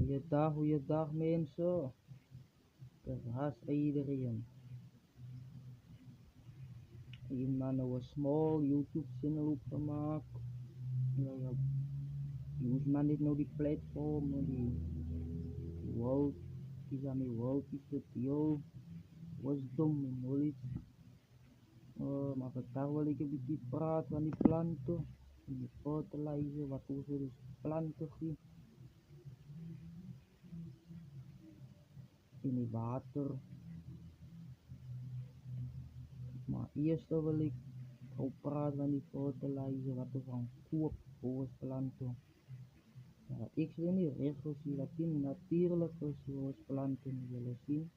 Goeiedag mensen. Haast iedereen. Iemand nou een small YouTube channel opgemaakt. Ja, use man niet nou die platform, die world, is aan die world is het deel, wisdom en knowledge. Maar vandaag wil ik een beetje praten van die planten, en die fertilizer, wat we dus planten geven, in die water. Maar eerst wil ik ook praten van die fertilizer, wat we van koop voor planten. Ja, ik wil niet recht zien dat die natuurlijk is zoals planten willen zien.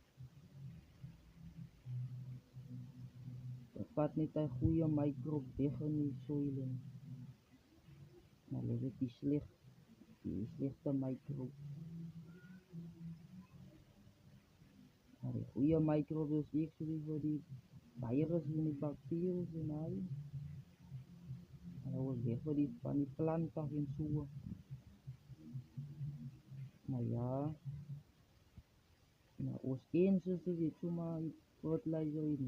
Dat vat niet een goede microbe weg in die soilen. Maar dat is die slechte microbe. Maar die goede microbe is ik voor die virus en die bacteriën en al. En dat was weg voor die van die planten en zo. Maar ja, nou, als eens is het zomaar fertilizer in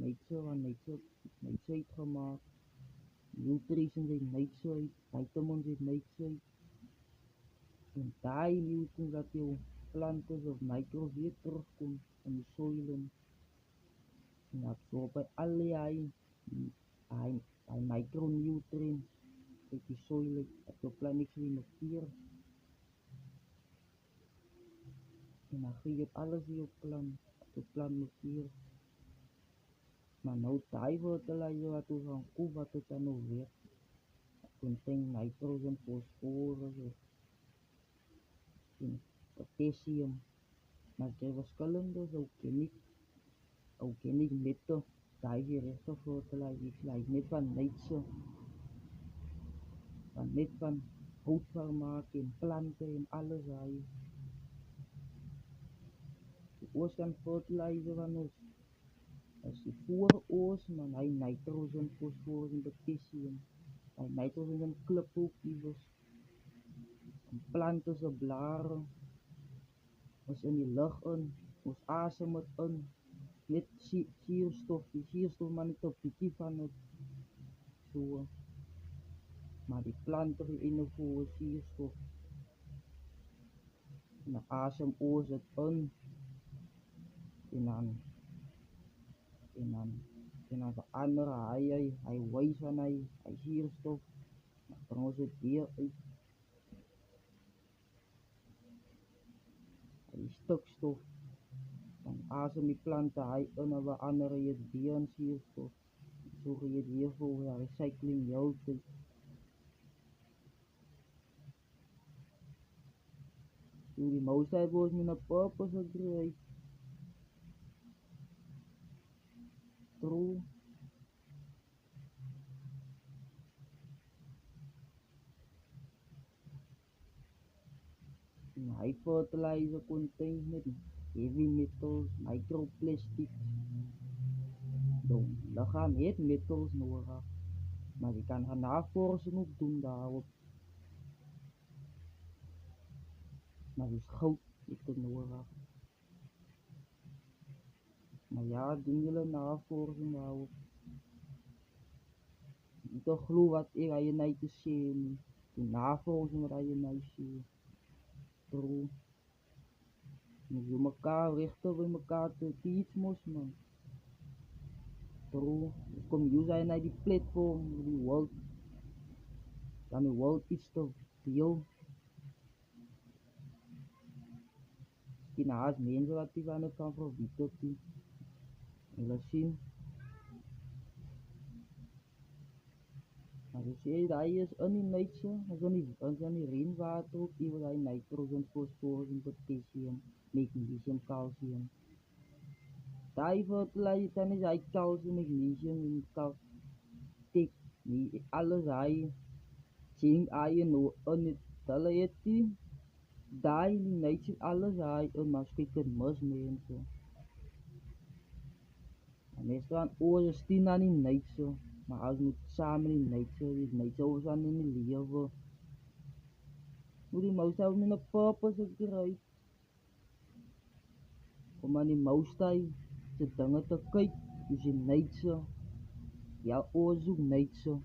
nature gemaakt. Nutrition in nature, vitamins in nature. En die nutrients dat jouw planten of microbes weer terugkomt in de soilen. En dat zo bij allerlei micronutrients uit die soilen, dat jouw plant niks meer noteert. En dan geef je alles in je plant noteert. Maar nou die fertilizer wat we gaan kopen, wat het dan nog weer. Contain nitrogen, fosforus, potassium. Maar er zijn verschillende organic metten, die rechten fertilizer, ik lijkt net van nature, net van houtvermaak en planten en alles uit. De ocean fertilizer van ons, als die voor ons, maar hij nitrogen, fosforus en potassium. Hij nitrogen en kliphoekjes, planten zijn blaren, ons in die lucht in, ons asem het in. Net zuurstof, die zuurstof maar niet op die van het zo. Maar die planten die in voor zuurstof. En dan asem oos het in. En dan veranderen hij wijs van hij zuurstof. Dan brengen ze het weer uit. Die stikstof. Dan asem die planten hij in en veranderen het weer in zuurstof. Zo ga je het weer voor recycling jouw tijd. So die mouse was met een purpose gekregen. True. High fertilizer contains met heavy metals, microplastics. Dan lichaam heeft metals nodig. Maar je kan gaan navorsing ook doen daarop. Maar dus goud heeft het nodig. Maar ja, doen jullie navorsing daarop. Niet te geloven wat ik aan je niet te zien. De navorsing wat aan je niet zien. True. Je elkaar richten we elkaar te teach moest man. True. Kom je zijn naar die platform, die world. Dan die world iets te veel. Die naast mensen wat die van het kan verbieden. Jullie zien. Maar je ziet dat is in die nature, als in die regenwater ook, die wil nitrogen, fosforus en potassium, magnesium, calcium. Die fertilizer dan is hij calcium, magnesium en calcium, niet alles hij, zink, iron, en het alle het die nature alles hij, en maar schiet het mis mensen. En meestal oorzaak stien aan die nature. Maar als we samen in nature zijn in het leven. Moet die mouse ook met een purpose krijgen. Omdat die moustai se dinge te kyk, soos die nature, ja oorzoek nature.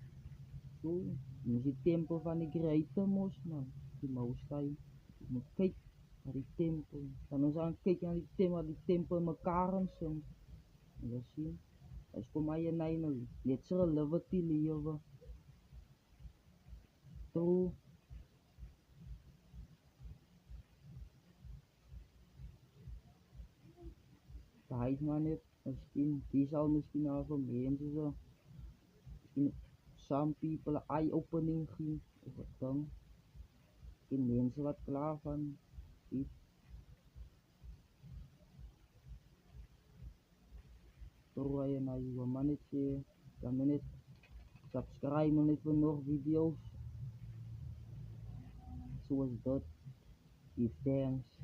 So, dis die tempel van die Creator mos man, die moustai. Jy moet kyk na die tempel. Dan ons aan kyk na die tempel mekaar insin. Jy sien, as kom my en hy nou, net so liberty lewe. True. Daar is maar net, misschien, die zal misschien al voor mensen zo, misschien some people een eye-opening geven, of wat dan. Misschien mensen wat klaar van, iets. True, en als je maar niet ziet, dan moet je subscribe maar niet voor nog video's. Zoals dat. Give thanks.